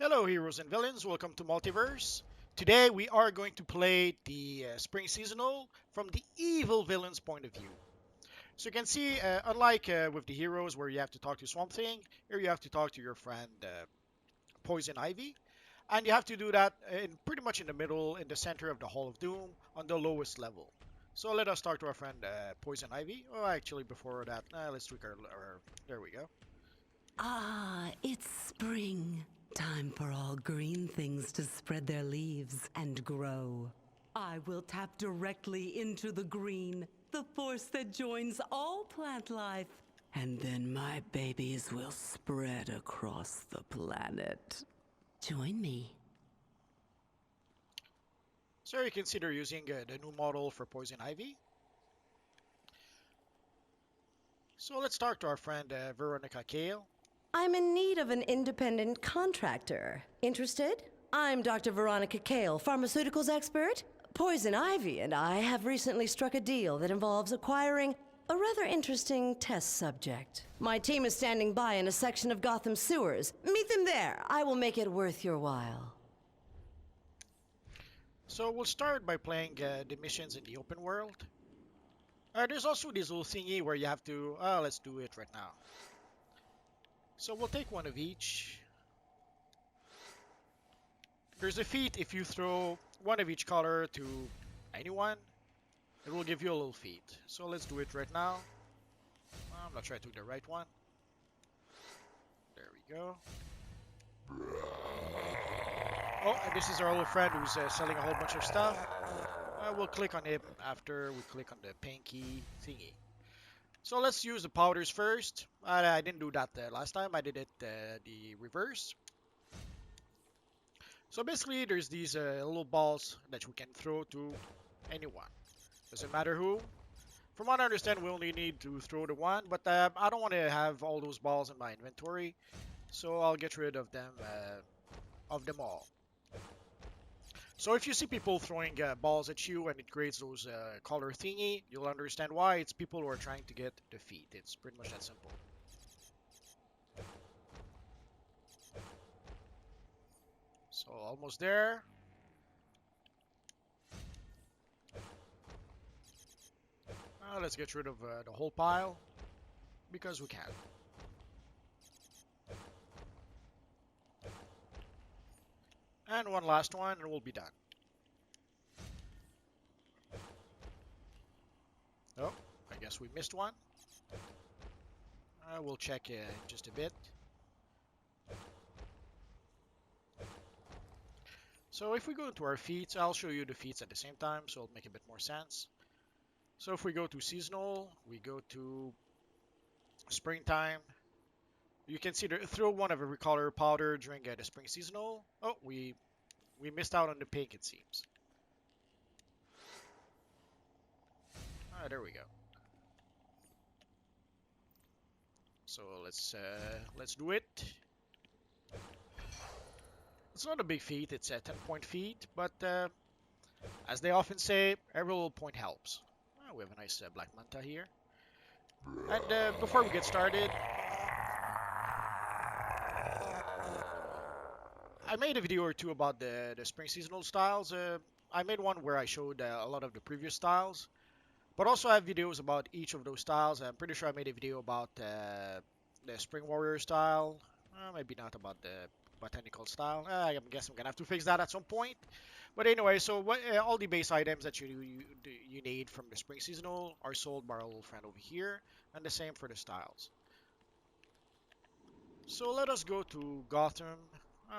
Hello, heroes and villains. Welcome to Multiverse. Today we are going to play the Spring Seasonal from the evil villain's point of view. So you can see, unlike with the heroes where you have to talk to Swamp Thing, here you have to talk to your friend Poison Ivy. And you have to do that pretty much in the middle, in the center of the Hall of Doom, on the lowest level. So let us talk to our friend Poison Ivy. Oh, actually, before that, let's tweak our. There we go. It's spring. Time for all green things to spread their leaves and grow. I will tap directly into the green, the force that joins all plant life. And then my babies will spread across the planet. Join me. So you consider using the new model for Poison Ivy. So let's talk to our friend Veronica Kale. I'm in need of an independent contractor. Interested? I'm Dr. Veronica Kale, pharmaceuticals expert. Poison Ivy and I have recently struck a deal that involves acquiring a rather interesting test subject. My team is standing by in a section of Gotham sewers. Meet them there. I will make it worth your while. So we'll start by playing the missions in the open world. There's also this little thingy where you have to, let's do it right now. So we'll take one of each. There's a feat if you throw one of each color to anyone, it will give you a little feat. So let's do it right now. I'm not sure I took the right one. There we go. Oh, and this is our little friend who's selling a whole bunch of stuff. We'll click on him after we click on the pinky thingy. So let's use the powders first. I didn't do that last time. I did it the reverse. So basically, there's these little balls that we can throw to anyone. Doesn't matter who. From what I understand, we only need to throw the one, but I don't want to have all those balls in my inventory, so I'll get rid of them all. So if you see people throwing balls at you and it creates those color thingy, you'll understand why. It's people who are trying to get the feat. It's pretty much that simple. So almost there. Let's get rid of the whole pile because we can. And one last one and we'll be done. Oh, I guess we missed one. We'll check in just a bit. So if we go into our feats, I'll show you the feats at the same time, so it'll make a bit more sense. So if we go to seasonal, we go to springtime. You can see throw one of every color powder during the spring seasonal. Oh, we missed out on the pink, it seems. There we go. So let's do it. It's not a big feat, it's a 10-point feat, but as they often say, every little point helps. We have a nice black manta here. And before we get started, I made a video or two about the spring seasonal styles. I made one where I showed a lot of the previous styles, but also I have videos about each of those styles. I'm pretty sure I made a video about the spring warrior style. Maybe not about the botanical style. I guess I'm gonna have to fix that at some point. But anyway, so all the base items that you need from the spring seasonal are sold by our little friend over here, and the same for the styles. So let us go to Gotham.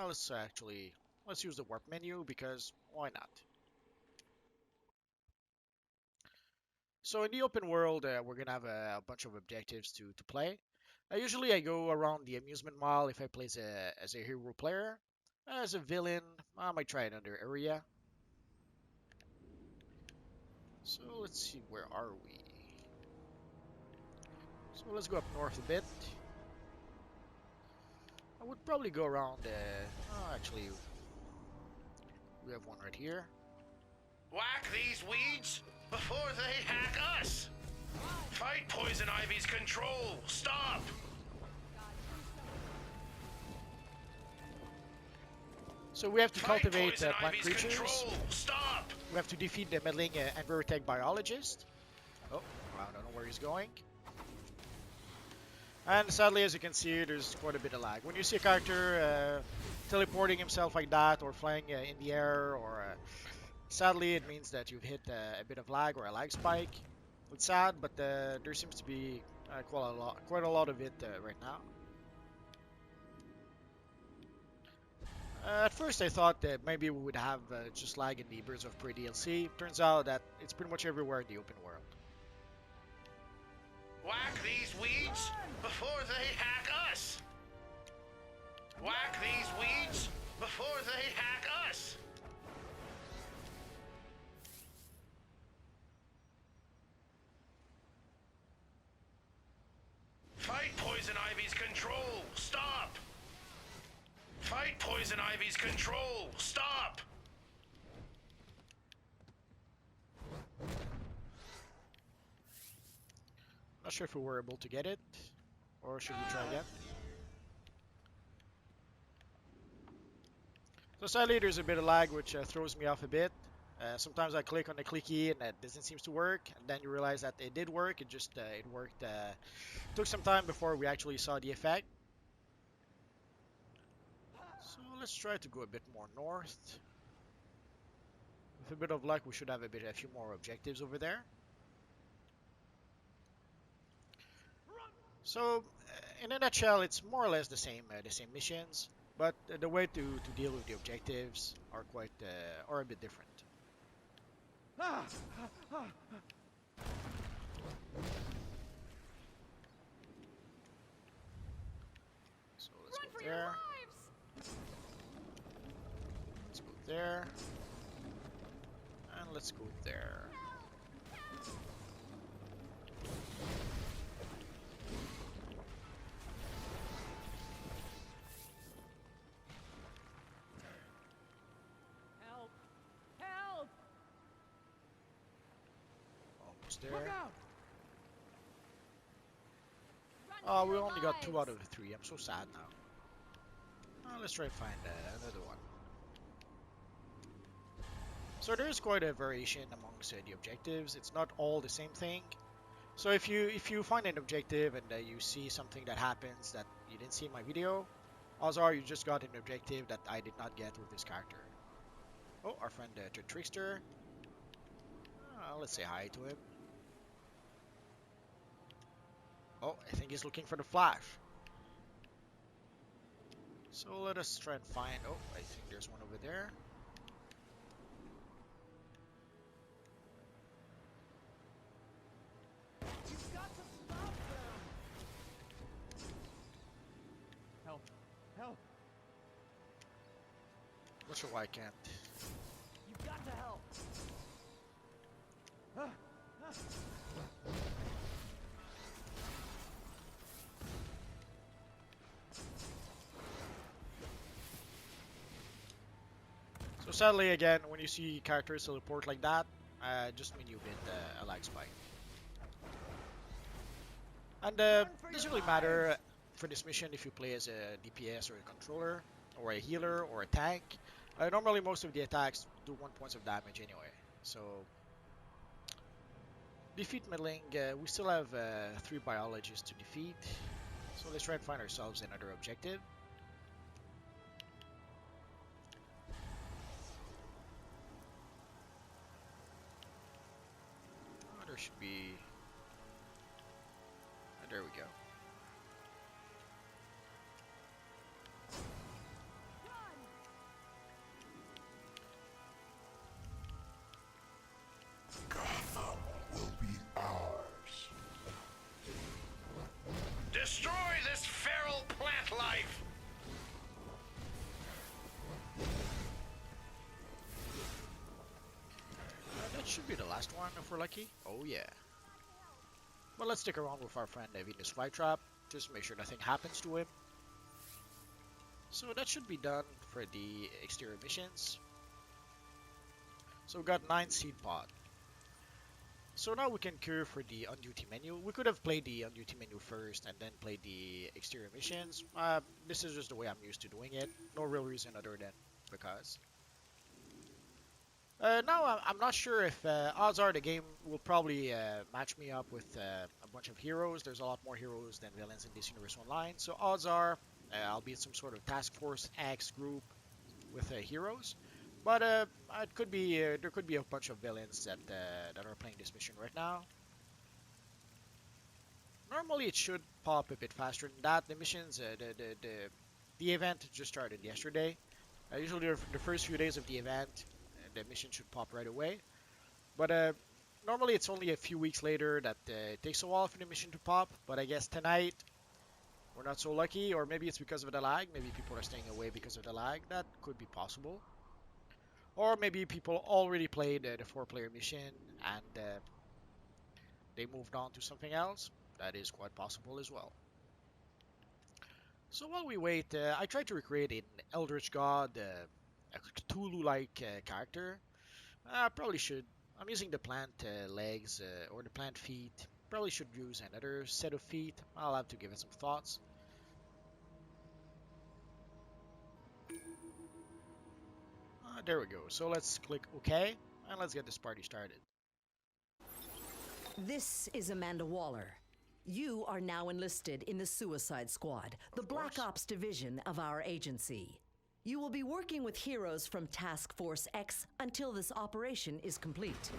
Let's use the warp menu because why not? So in the open world, we're gonna have a bunch of objectives to play. Usually I go around the amusement mall if I play as a hero player. As a villain, I might try another area. So let's see, where are we? So let's go up north a bit. I would probably go around, actually, we have one right here. Whack these weeds before they hack us! Fight Poison Ivy's control! Stop! So we have to Fight cultivate Poison plant Ivy's creatures. control. Stop! We have to defeat the meddling Envirotech biologist. Oh, I don't know where he's going. And sadly, as you can see, there's quite a bit of lag. When you see a character teleporting himself like that, or flying in the air, or sadly, it means that you've hit a bit of lag or a lag spike. It's sad, but there seems to be quite a lot of it right now. At first, I thought that maybe we would have just lag in the Birds of Prey DLC. Turns out that it's pretty much everywhere in the open world. Whack these weeds before they hack us! Whack these weeds before they hack us! Fight Poison Ivy's control! Stop! Fight Poison Ivy's control! Stop! Not sure if we were able to get it, or should we try again? So sadly, there's a bit of lag, which throws me off a bit. Sometimes I click on the clicky and it doesn't seem to work, and then you realize that it did work. It just it worked. Took some time before we actually saw the effect. So let's try to go a bit more north. With a bit of luck, we should have a few more objectives over there. So, in a nutshell, it's more or less the same missions, but the way to deal with the objectives are are a bit different. So let's go there. Let's go there. And let's go there. There. Oh, we only got 2 out of 3. I'm so sad now. Let's try to find another one. So there is quite a variation amongst the objectives. It's not all the same thing. So if you find an objective and you see something that happens that you didn't see in my video, odds are you just got an objective that I did not get with this character. Oh, our friend Trickster. Let's say hi to him. Oh, I think he's looking for the flash. So let us try and find... Oh, I think there's one over there. You've got to stop them! Help! Help! Not sure why I can't. You've got to help! So sadly, again, when you see characters teleport like that, just mean you hit a lag spike. And it doesn't really matter for this mission if you play as a DPS or a controller, or a healer or a tank. Normally, most of the attacks do 1 point of damage anyway. So defeat meddling. We still have 3 biologists to defeat. So let's try and find ourselves another objective. There should be... there we go. Gotham will be ours. Destroy this feral plant life! That should be the last one if we're lucky. Oh yeah. Well, let's stick around with our friend Venus Flytrap, just to make sure nothing happens to him. So that should be done for the exterior missions. So we got 9 seed pod. So now we can queue for the on-duty menu. We could have played the on-duty menu first and then played the exterior missions. This is just the way I'm used to doing it. No real reason other than because. Now I'm not sure if odds are the game will probably match me up with a bunch of heroes. There's a lot more heroes than villains in this universe online. So odds are I'll be in some sort of Task Force X group with heroes. But it could be there could be a bunch of villains that are playing this mission right now. Normally it should pop a bit faster than that. The missions, the event just started yesterday. Usually the first few days of the event, the mission should pop right away. But normally it's only a few weeks later that it takes a while for the mission to pop. But I guess tonight we're not so lucky, or maybe it's because of the lag. Maybe people are staying away because of the lag. That could be possible. Or maybe people already played the 4-player mission and they moved on to something else. That is quite possible as well. So while we wait, I tried to recreate an Eldritch God, a Cthulhu-like character. I probably should. I'm using the plant legs or the plant feet. Probably should use another set of feet. I'll have to give it some thoughts. There we go. So let's click OK, and let's get this party started. This is Amanda Waller. You are now enlisted in the Suicide Squad, the Black Ops division of our agency. You will be working with heroes from Task Force X until this operation is complete.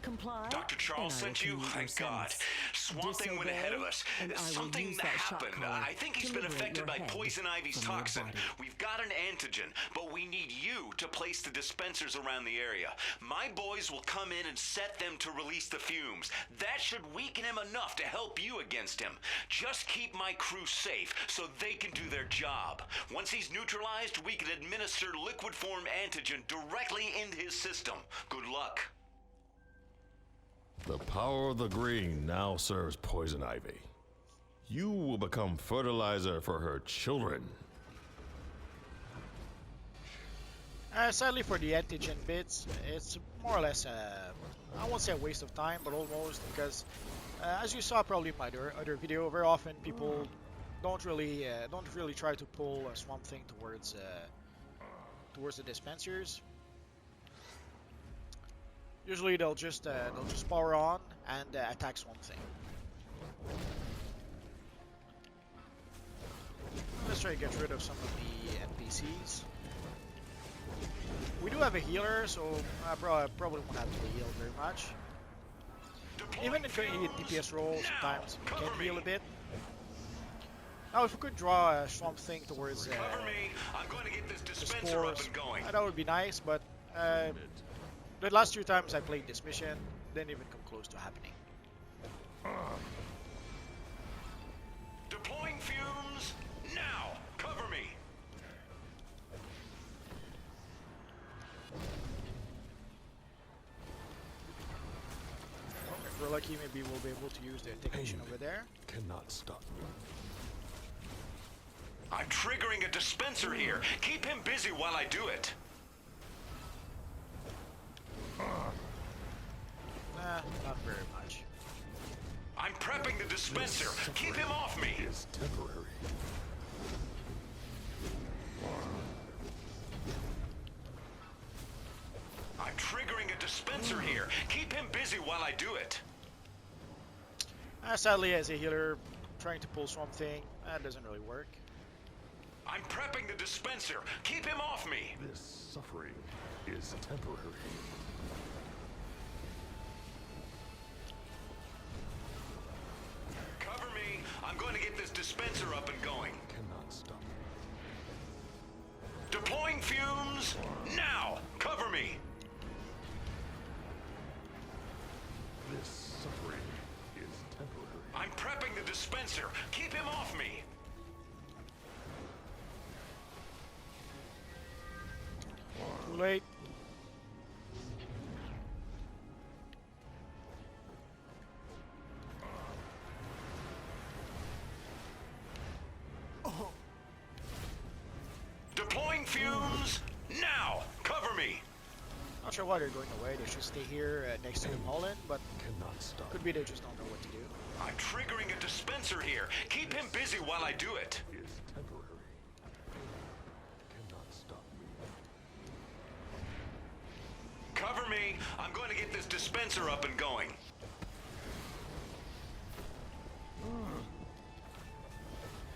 Comply. Dr. Charles sent you? Thank God. Swamp Thing went ahead of us. Something happened. I think he's been affected by Poison Ivy's toxin. We've got an antigen, but we need you to place the dispensers around the area. My boys will come in and set them to release the fumes. That should weaken him enough to help you against him. Just keep my crew safe so they can do their job. Once he's neutralized, we can administer liquid form antigen directly into his system. Good luck. The power of the green now serves Poison Ivy. You will become fertilizer for her children. Sadly for the antigen bits, it's more or less, I won't say a waste of time, but almost, because as you saw probably in my other video, very often people don't really try to pull a Swamp Thing towards the dispensers. Usually they'll just power on and attack Swamp Thing. Let's try to get rid of some of the NPCs. We do have a healer, so I probably won't have to heal very much. Even in DPS role, sometimes we can heal a bit. Now, if we could draw a Swamp Thing towards the spores, that would be nice, but the last 2 times I played this mission didn't even come close to happening. Deploying fumes now. Cover me. If we're lucky, maybe we'll be able to use the technician over there. Cannot stop me. I'm triggering a dispenser here. Keep him busy while I do it. Not very much. I'm prepping the dispenser. Keep him off me. Is temporary. I'm triggering a dispenser here. Keep him busy while I do it. Sadly, as a healer, trying to pull Swamp Thing, that doesn't really work. I'm prepping the dispenser. Keep him off me. This suffering is temporary. Cover me. I'm going to get this dispenser up and going. Cannot stop me. Deploying fumes now. Cover me. This suffering is temporary. I'm prepping the dispenser. Keep him off me. Too late. Deploying fumes now. Cover me. Not sure why they're going away. They should stay here next to Holland, but Cannot stop. could be they just don't know what to do. I'm triggering a dispenser here. Keep him busy while I do it. Is temporary. Cannot stop me. me. I'm going to get this dispenser up and going.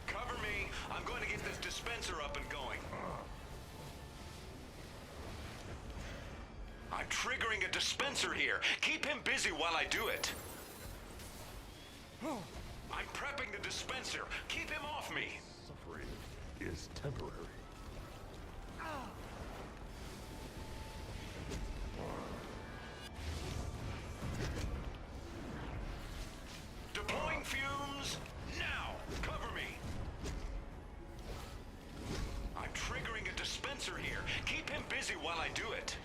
Cover me. I'm going to get this dispenser up and going. I'm triggering a dispenser here. Keep him busy while I do it. I'm prepping the dispenser. Keep him off me. Suffering is temporary. Deploying fumes. Now. Cover me. I'm triggering a dispenser here. Keep him busy while I do it.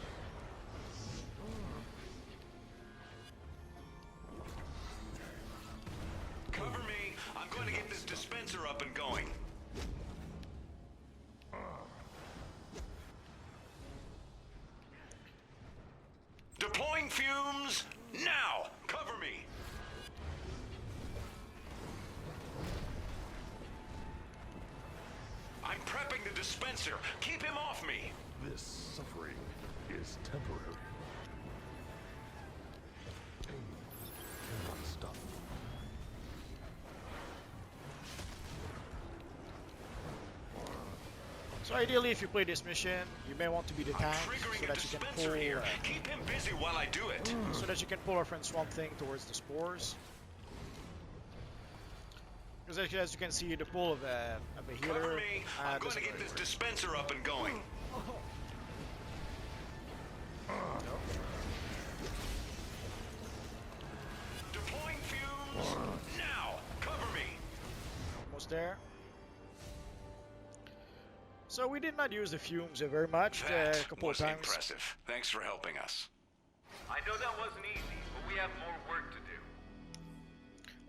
Cover me. I'm going to get this dispenser up and going. Deploying fumes. Now. Cover me. I'm prepping the dispenser. Keep him off me. This suffering is temporary. Pain cannot stop. So ideally, if you play this mission, you may want to be the tank so that you can pull. Keep him busy while I do it. So that you can pull our friend Swamp Thing towards the spores. Because as you can see, the pull of a healer. Cover me. I'm going to doesn't get really this work. dispenser up and going. Deploying fumes. Now. Cover me. Almost there. So we did not use the fumes very much, That a couple of was times. impressive. Thanks for helping us. I know that wasn't easy, but we have more work to do.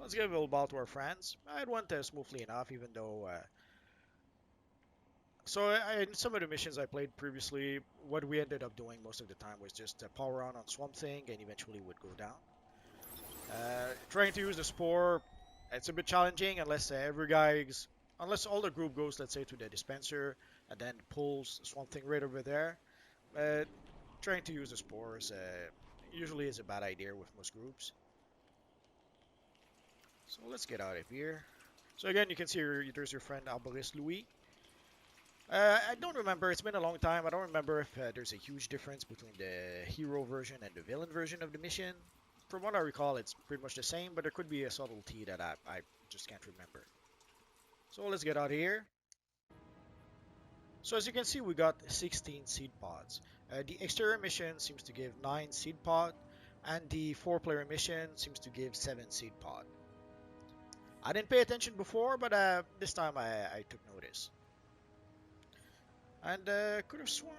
Let's give a little bow to our friends. It went smoothly enough, even though. In some of the missions I played previously, what we ended up doing most of the time was just power on Swamp Thing, and eventually would go down. Trying to use the spore, it's a bit challenging unless all the group goes, let's say, to the dispenser and then pulls Swamp Thing right over there. Trying to use the spores usually is a bad idea with most groups. So let's get out of here. So again, you can see there's your friend Albaris Louis. I don't remember, it's been a long time, I don't remember if there's a huge difference between the hero version and the villain version of the mission. From what I recall, it's pretty much the same, but there could be a subtlety that I just can't remember. So let's get out of here. So as you can see, we got 16 seed pods. The exterior mission seems to give 9 seed pod, and the 4-player mission seems to give 7 seed pod. I didn't pay attention before, but this time I took notice. And could have sworn...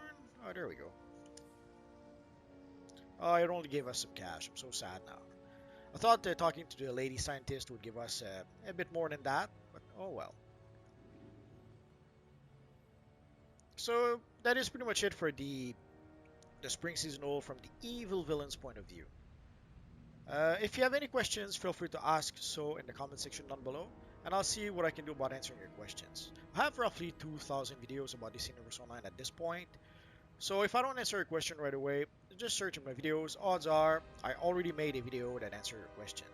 Oh, there we go. Oh, it only gave us some cash. I'm so sad now. I thought talking to the lady scientist would give us a bit more than that, but oh well. So that is pretty much it for the spring seasonal from the evil villain's point of view. If you have any questions, feel free to ask so in the comment section down below, and I'll see what I can do about answering your questions. I have roughly 2,000 videos about DC Universe Online at this point, so if I don't answer your question right away, just search in my videos. Odds are I already made a video that answered your question.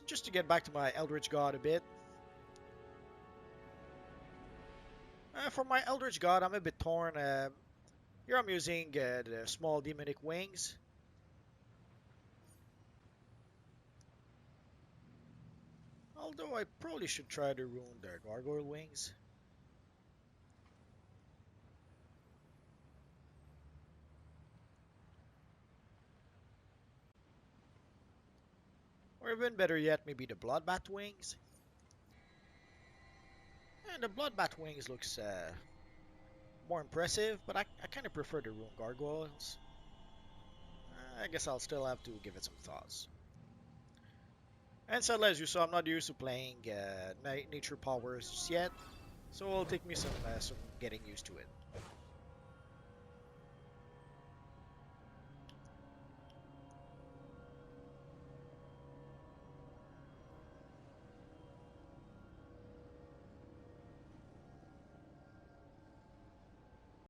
Just to get back to my Eldritch God a bit. For my Eldritch God, I'm a bit torn. Here I'm using the small demonic wings. Although I probably should try to ruin their gargoyle wings. Or even better yet, maybe the Bloodbat wings. And the Bloodbat wings looks more impressive, but I kind of prefer the Rune Gargoyles. I guess I'll still have to give it some thoughts. And sadly, as you saw, I'm not used to playing nature powers just yet, so it'll take me some getting used to it.